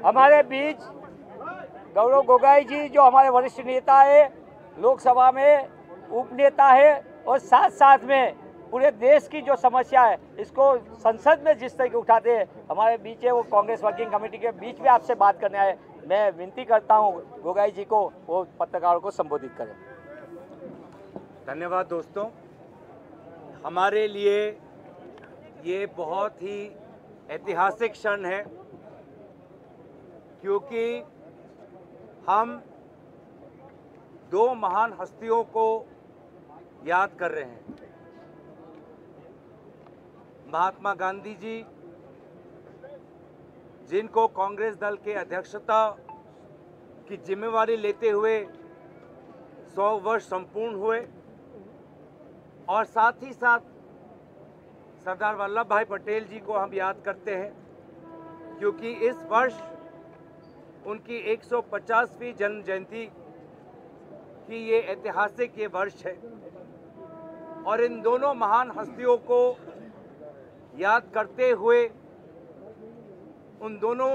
हमारे बीच गौरव गोगोई जी जो हमारे वरिष्ठ नेता है, लोकसभा में उपनेता है और साथ साथ में पूरे देश की जो समस्या है इसको संसद में जिस तरीके उठाते हैं, हमारे बीच है वो कांग्रेस वर्किंग कमेटी के बीच में आपसे बात करने आए। मैं विनती करता हूँ गोगोई जी को वो पत्रकारों को संबोधित करें। धन्यवाद दोस्तों, हमारे लिए ये बहुत ही ऐतिहासिक क्षण है क्योंकि हम दो महान हस्तियों को याद कर रहे हैं। महात्मा गांधी जी, जिनको कांग्रेस दल के अध्यक्षता की जिम्मेवारी लेते हुए 100 वर्ष संपूर्ण हुए, और साथ ही साथ सरदार वल्लभ भाई पटेल जी को हम याद करते हैं क्योंकि इस वर्ष उनकी 150वीं जन्म जयंती की ये ऐतिहासिक ये वर्ष है। और इन दोनों महान हस्तियों को याद करते हुए उन दोनों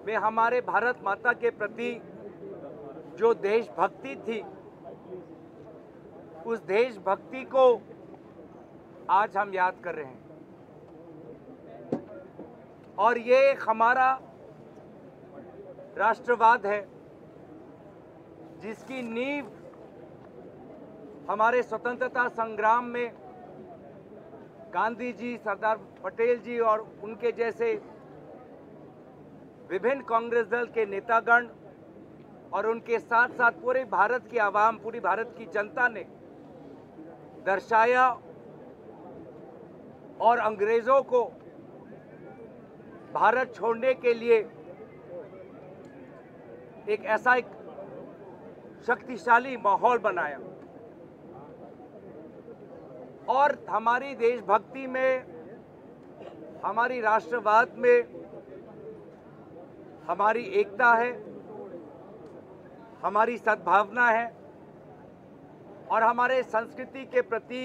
में हमारे भारत माता के प्रति जो देशभक्ति थी, उस देशभक्ति को आज हम याद कर रहे हैं। और ये एक हमारा राष्ट्रवाद है जिसकी नींव हमारे स्वतंत्रता संग्राम में गांधी जी, सरदार पटेल जी और उनके जैसे विभिन्न कांग्रेस दल के नेतागण और उनके साथ साथ पूरे भारत की आवाम, पूरी भारत की जनता ने दर्शाया और अंग्रेजों को भारत छोड़ने के लिए एक ऐसा एक शक्तिशाली माहौल बनाया। और हमारी देशभक्ति में, हमारी राष्ट्रवाद में हमारी एकता है, हमारी सद्भावना है और हमारे संस्कृति के प्रति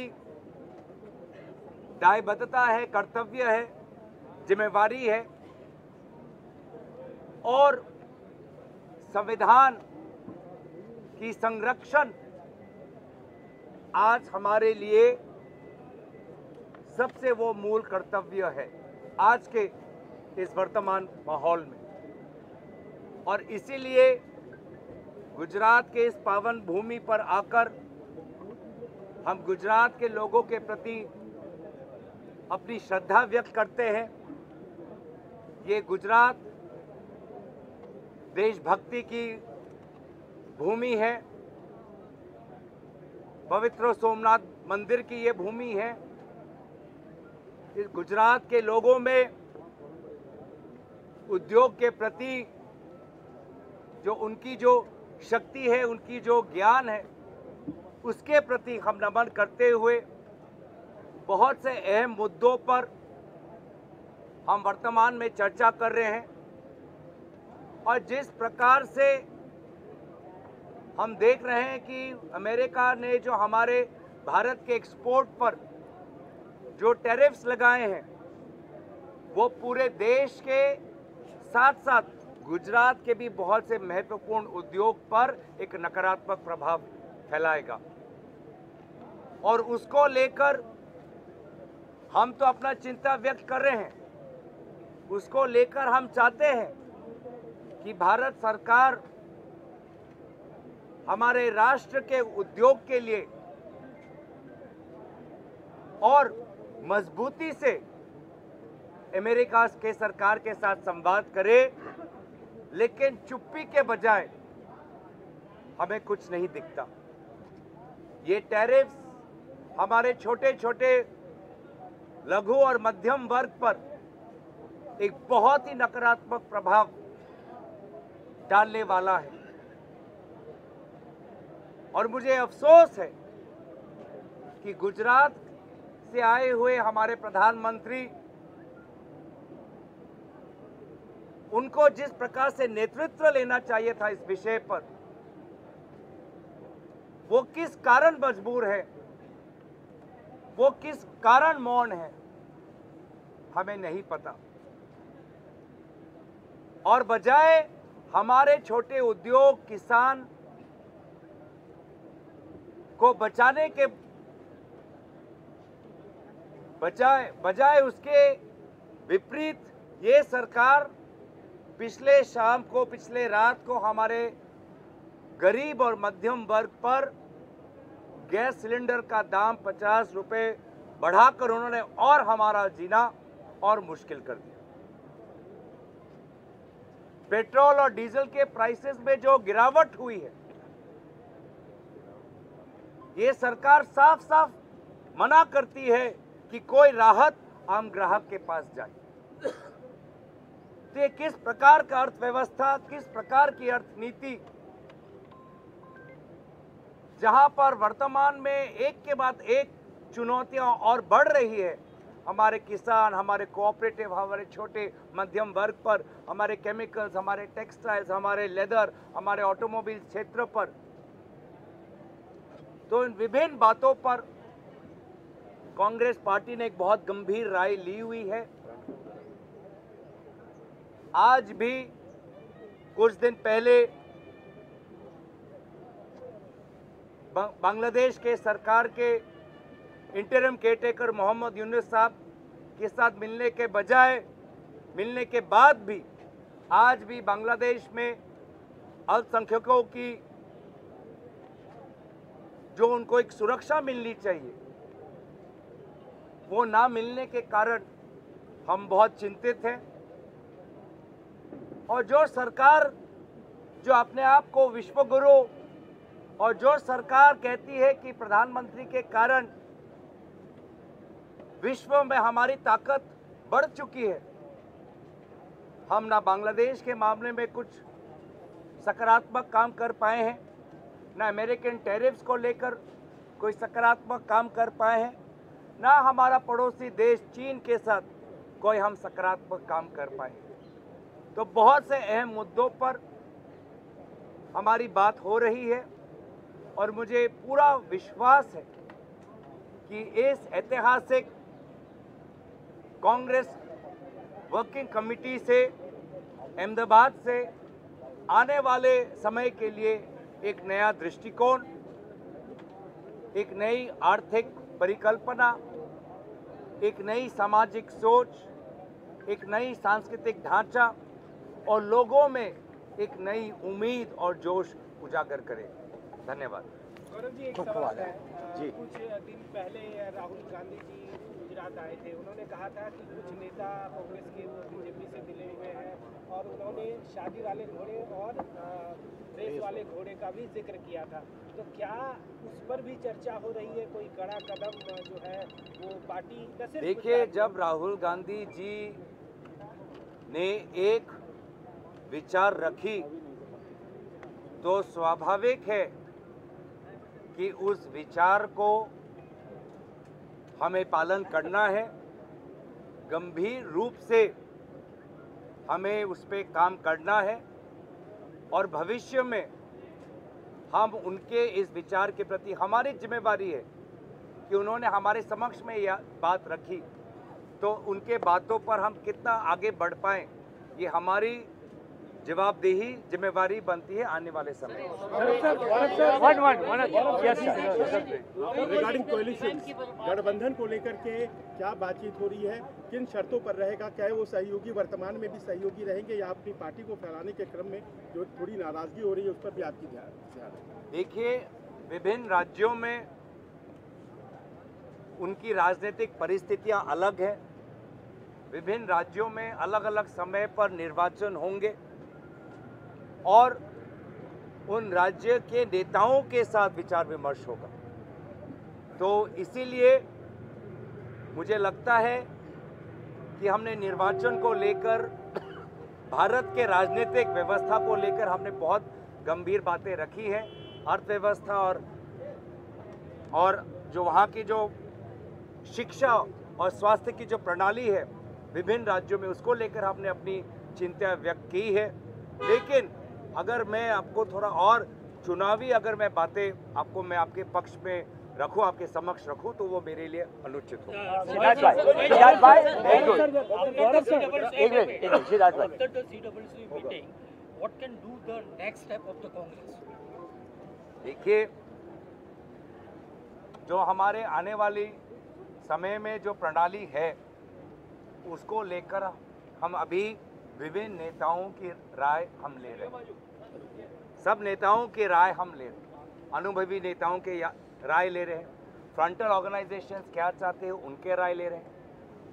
दायबद्धता है, कर्तव्य है, जिम्मेवारी है। और संविधान की संरक्षण आज हमारे लिए सबसे वो मूल कर्तव्य है आज के इस वर्तमान माहौल में। और इसीलिए गुजरात के इस पावन भूमि पर आकर हम गुजरात के लोगों के प्रति अपनी श्रद्धा व्यक्त करते हैं। ये गुजरात देशभक्ति की भूमि है, पवित्र सोमनाथ मंदिर की ये भूमि है। इस गुजरात के लोगों में उद्योग के प्रति जो उनकी जो शक्ति है, उनकी जो ज्ञान है, उसके प्रति हम नमन करते हुए बहुत से अहम मुद्दों पर हम वर्तमान में चर्चा कर रहे हैं। और जिस प्रकार से हम देख रहे हैं कि अमेरिका ने जो हमारे भारत के एक्सपोर्ट पर जो टैरिफ्स लगाए हैं, वो पूरे देश के साथ साथ गुजरात के भी बहुत से महत्वपूर्ण उद्योग पर एक नकारात्मक प्रभाव फैलाएगा। और उसको लेकर हम तो अपना चिंता व्यक्त कर रहे हैं। उसको लेकर हम चाहते हैं कि भारत सरकार हमारे राष्ट्र के उद्योग के लिए और मजबूती से अमेरिका के सरकार के साथ संवाद करे, लेकिन चुप्पी के बजाय हमें कुछ नहीं दिखता। ये टैरिफ्स हमारे छोटे छोटे लघु और मध्यम वर्ग पर एक बहुत ही नकारात्मक प्रभाव डालने वाला है। और मुझे अफसोस है कि गुजरात से आए हुए हमारे प्रधानमंत्री, उनको जिस प्रकार से नेतृत्व लेना चाहिए था इस विषय पर, वो किस कारण मजबूर है, वो किस कारण मौन है, हमें नहीं पता। और बजाय हमारे छोटे उद्योग किसान को बचाने के बजाय उसके विपरीत ये सरकार पिछले रात को हमारे गरीब और मध्यम वर्ग पर गैस सिलेंडर का दाम 50 रुपए बढ़ाकर उन्होंने और हमारा जीना और मुश्किल कर दिया। पेट्रोल और डीजल के प्राइसेस में जो गिरावट हुई है, ये सरकार साफ साफ मना करती है कि कोई राहत आम ग्राहक के पास जाए। तो ये किस प्रकार का अर्थव्यवस्था, किस प्रकार की अर्थनीति, जहां पर वर्तमान में एक के बाद एक चुनौतियां और बढ़ रही है। हमारे किसान, हमारे कोऑपरेटिव, हमारे छोटे मध्यम वर्ग पर, हमारे केमिकल्स, हमारे टेक्सटाइल्स, हमारे लेदर, हमारे ऑटोमोबाइल क्षेत्र पर। तो इन विभिन्न बातों पर कांग्रेस पार्टी ने एक बहुत गंभीर राय ली हुई है। आज भी कुछ दिन पहले बांग्लादेश के सरकार के इंटरिम केयरटेकर मोहम्मद यूनुस साहब के साथ मिलने के बाद भी आज भी बांग्लादेश में अल्पसंख्यकों की जो उनको एक सुरक्षा मिलनी चाहिए, वो ना मिलने के कारण हम बहुत चिंतित हैं। और जो सरकार जो अपने आप को विश्वगुरु और जो सरकार कहती है कि प्रधानमंत्री के कारण विश्व में हमारी ताकत बढ़ चुकी है, हम ना बांग्लादेश के मामले में कुछ सकारात्मक काम कर पाए हैं, ना अमेरिकन टैरिफ्स को लेकर कोई सकारात्मक काम कर पाए हैं, ना हमारा पड़ोसी देश चीन के साथ कोई हम सकारात्मक काम कर पाए। तो बहुत से अहम मुद्दों पर हमारी बात हो रही है और मुझे पूरा विश्वास है कि इस ऐतिहासिक कांग्रेस वर्किंग कमेटी से अहमदाबाद से आने वाले समय के लिए एक नया दृष्टिकोण, एक नई आर्थिक परिकल्पना, एक नई सामाजिक सोच, एक नई सांस्कृतिक ढांचा और लोगों में एक नई उम्मीद और जोश उजागर करे। धन्यवाद। गौरव जी, एक सवाल है जी। कुछ दिन पहले राहुल गांधी जी गुजरात आए थे। उन्होंने कहा था कि कुछ नेता कांग्रेस के वो बीजेपी से मिले हुए हैं और उन्होंने शादी वाले घोड़े और रेस वाले घोड़े का भी जिक्र किया था। तो क्या उस पर भी चर्चा हो रही है? कोई कड़ा कदम जो है वो पार्टी? देखिए, जब राहुल गांधी जी ने एक विचार रखी तो स्वाभाविक है कि उस विचार को हमें पालन करना है, गंभीर रूप से हमें उस पर काम करना है और भविष्य में हम उनके इस विचार के प्रति हमारी जिम्मेवारी है कि उन्होंने हमारे समक्ष में यह बात रखी, तो उनके बातों पर हम कितना आगे बढ़ पाएं, ये हमारी जवाबदेही जिम्मेवारी बनती है आने वाले समय। रिगार्डिंग कोएलिशन, गठबंधन को लेकर के क्या बातचीत हो रही है? किन शर्तों पर रहेगा? क्या वो सहयोगी वर्तमान में भी सहयोगी रहेंगे या अपनी पार्टी को फैलाने के क्रम में जो थोड़ी नाराजगी हो रही है उस पर भी आपकी ध्यान? देखिए, विभिन्न राज्यों में उनकी राजनीतिक परिस्थितियां अलग हैं। विभिन्न राज्यों में अलग अलग समय पर निर्वाचन होंगे और उन राज्य के नेताओं के साथ विचार विमर्श होगा। तो इसीलिए मुझे लगता है कि हमने निर्वाचन को लेकर, भारत के राजनीतिक व्यवस्था को लेकर हमने बहुत गंभीर बातें रखी हैं। अर्थव्यवस्था और जो वहाँ की जो शिक्षा और स्वास्थ्य की जो प्रणाली है विभिन्न राज्यों में, उसको लेकर हमने अपनी चिंता व्यक्त की है। लेकिन अगर मैं आपको थोड़ा और चुनावी अगर मैं बातें आपको मैं आपके पक्ष में रखूं, आपके समक्ष रखूं, तो वो मेरे लिए अनुचित हो। सिद्धार्थ भाई वेरी गुड। एक मिनट सिद्धार्थ भाई, After the CWC meeting, what can do the next step of the Congress? देखिए, जो हमारे आने वाली समय में जो प्रणाली है उसको लेकर हम अभी विभिन्न नेताओं की राय हम ले रहे हैं। सब नेताओं की राय हम ले रहे हैं, अनुभवी नेताओं के राय ले रहे हैं, फ्रंटल ऑर्गेनाइजेशंस क्या चाहते हैं उनके राय ले रहे हैं,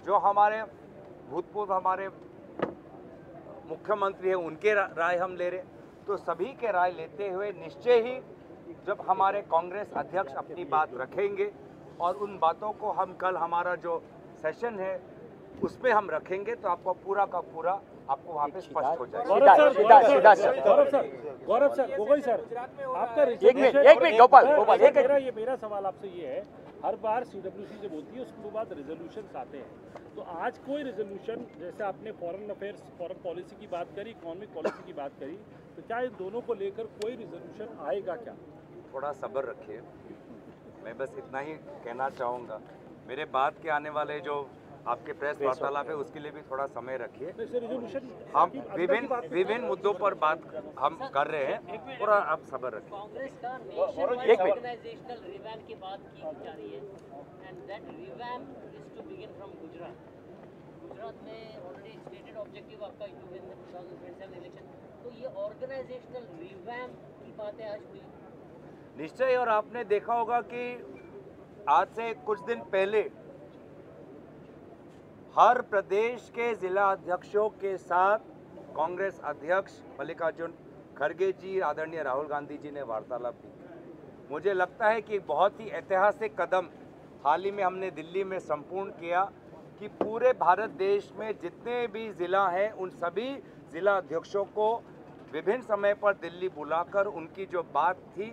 जो हमारे भूतपूर्व हमारे मुख्यमंत्री हैं उनके राय हम ले रहे हैं। तो सभी के राय लेते हुए निश्चय ही जब हमारे कांग्रेस अध्यक्ष अपनी बात रखेंगे और उन बातों को हम कल हमारा जो सेशन है उसमें हम रखेंगे तो आपको पूरा का पूरा आपको वहाँ पे स्पष्ट हो जाएगा। गौरव सर, गोगोई सर, आपका एक मिनट गोपाल मेरा सवाल आपसे ये है, हर बार सीडब्ल्यूसी जब होती है उसके बाद रेजोल्यूशन आते हैं, तो आज कोई रेजोल्यूशन, जैसे आपने फॉरेन अफेयर्स फॉरेन पॉलिसी की बात करी, इकोनॉमिक पॉलिसी की बात करी, तो क्या इन दोनों को लेकर कोई रेजोल्यूशन आएगा क्या? थोड़ा सब्र रखिए, मैं बस इतना ही कहना चाहूँगा। मेरे बाद के आने वाले जो आपके प्रेस वार्तालाप है उसके लिए भी थोड़ा समय रखिए। हम विभिन्न मुद्दों पर बात हम कर रहे हैं, पूरा आप सब्र रखिए। कांग्रेस का नेशनवाइड ऑर्गेनाइजेशनल रिवैम्प की बात की जा रही है, and that revamp is to begin from Gujarat. Gujarat में ऑलरेडी स्टेटेड ऑब्जेक्टिव आपका टू विन द 2027 इलेक्शन, तो ये ऑर्गेनाइजेशनल रिवैम्प की बातें आज हुई निश्चय। और आपने देखा होगा कि आज से कुछ दिन पहले हर प्रदेश के जिला अध्यक्षों के साथ कांग्रेस अध्यक्ष मल्लिकार्जुन खड़गे जी, आदरणीय राहुल गांधी जी ने वार्तालाप की। मुझे लगता है कि बहुत ही ऐतिहासिक कदम हाल ही में हमने दिल्ली में संपूर्ण किया कि पूरे भारत देश में जितने भी जिला हैं उन सभी जिला अध्यक्षों को विभिन्न समय पर दिल्ली बुलाकर उनकी जो बात थी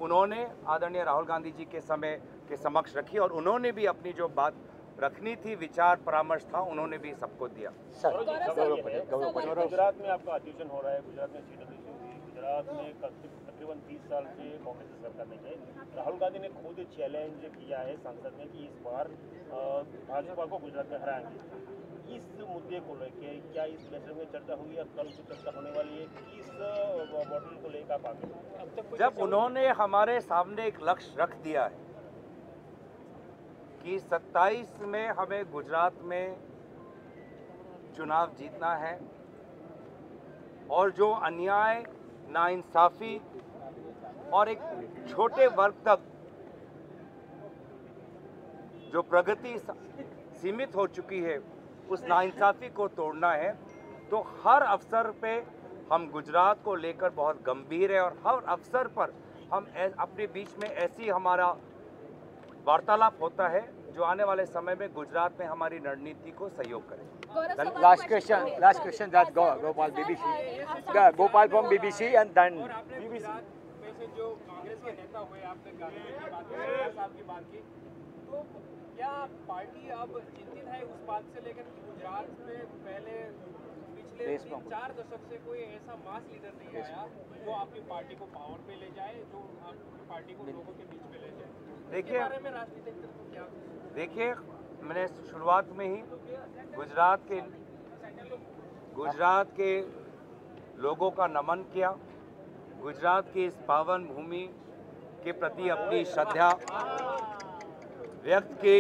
उन्होंने आदरणीय राहुल गांधी जी के समय के समक्ष रखी और उन्होंने भी अपनी जो बात रखनी थी, विचार परामर्श था, उन्होंने भी सबको दिया। गुजरात में आपका अधिवेशन हो रहा है, गुजरात में सीडब्ल्यूसी हुई, गुजरात में तकरीबन 30 साल से कांग्रेस की सरकार में है। राहुल गांधी ने खुद चैलेंज किया है संसद में कि इस बार भाजपा को गुजरात में हराएंगे। इस मुद्दे को लेकर क्या इस बैठक में चर्चा हुई और कल की चर्चा होने वाली है? किस मॉडल को लेकर आप आगे? जब उन्होंने हमारे सामने एक लक्ष्य रख दिया है कि 27 में हमें गुजरात में चुनाव जीतना है और जो अन्याय, नाइंसाफी और एक छोटे वर्ग तक जो प्रगति सीमित हो चुकी है उस नाइंसाफी को तोड़ना है, तो हर अवसर पे हम गुजरात को लेकर बहुत गंभीर है और हर अवसर पर हम अपने बीच में ऐसी हमारा वार्तालाप होता है जो आने वाले समय में गुजरात में हमारी रणनीति को सहयोग करे। Last question that Gopal BBC, Gopal from BBC and then BBC। में से जो कांग्रेस के नेता हुए, आपने गांधी की बात की, साहब की बात की, तो क्या पार्टी अब चिंतित है उस बात से लेकर कि गुजरात में पहले पिछले 3-4 दशक से कोई ऐसा मास लीडर नहीं आया जो आपकी पार्टी को पावर पे ले जाए, जो आपकी पार्टी को लोगों के बीच में ले जाए? देखिए, बारे में राजनीतिक क्या? देखिए, मैंने शुरुआत में ही गुजरात के लोगों का नमन किया, गुजरात की इस पावन भूमि के प्रति अपनी श्रद्धा व्यक्त की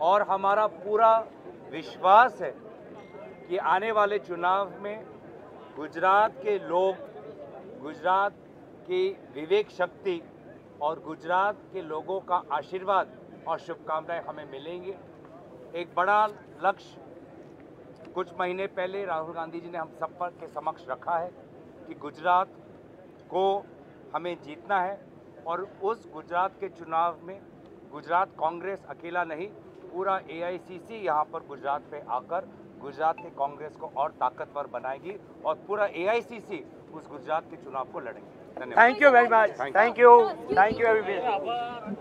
और हमारा पूरा विश्वास है कि आने वाले चुनाव में गुजरात के लोग, गुजरात की विवेक शक्ति और गुजरात के लोगों का आशीर्वाद और शुभकामनाएं हमें मिलेंगी। एक बड़ा लक्ष्य कुछ महीने पहले राहुल गांधी जी ने हम सब पर के समक्ष रखा है कि गुजरात को हमें जीतना है और उस गुजरात के चुनाव में गुजरात कांग्रेस अकेला नहीं, पूरा AICC यहाँ पर गुजरात पे आकर गुजरात के कांग्रेस को और ताकतवर बनाएगी और पूरा AICC उस गुजरात के चुनाव को लड़ेंगे। धन्यवाद। Thank you very much. Thank you everyone.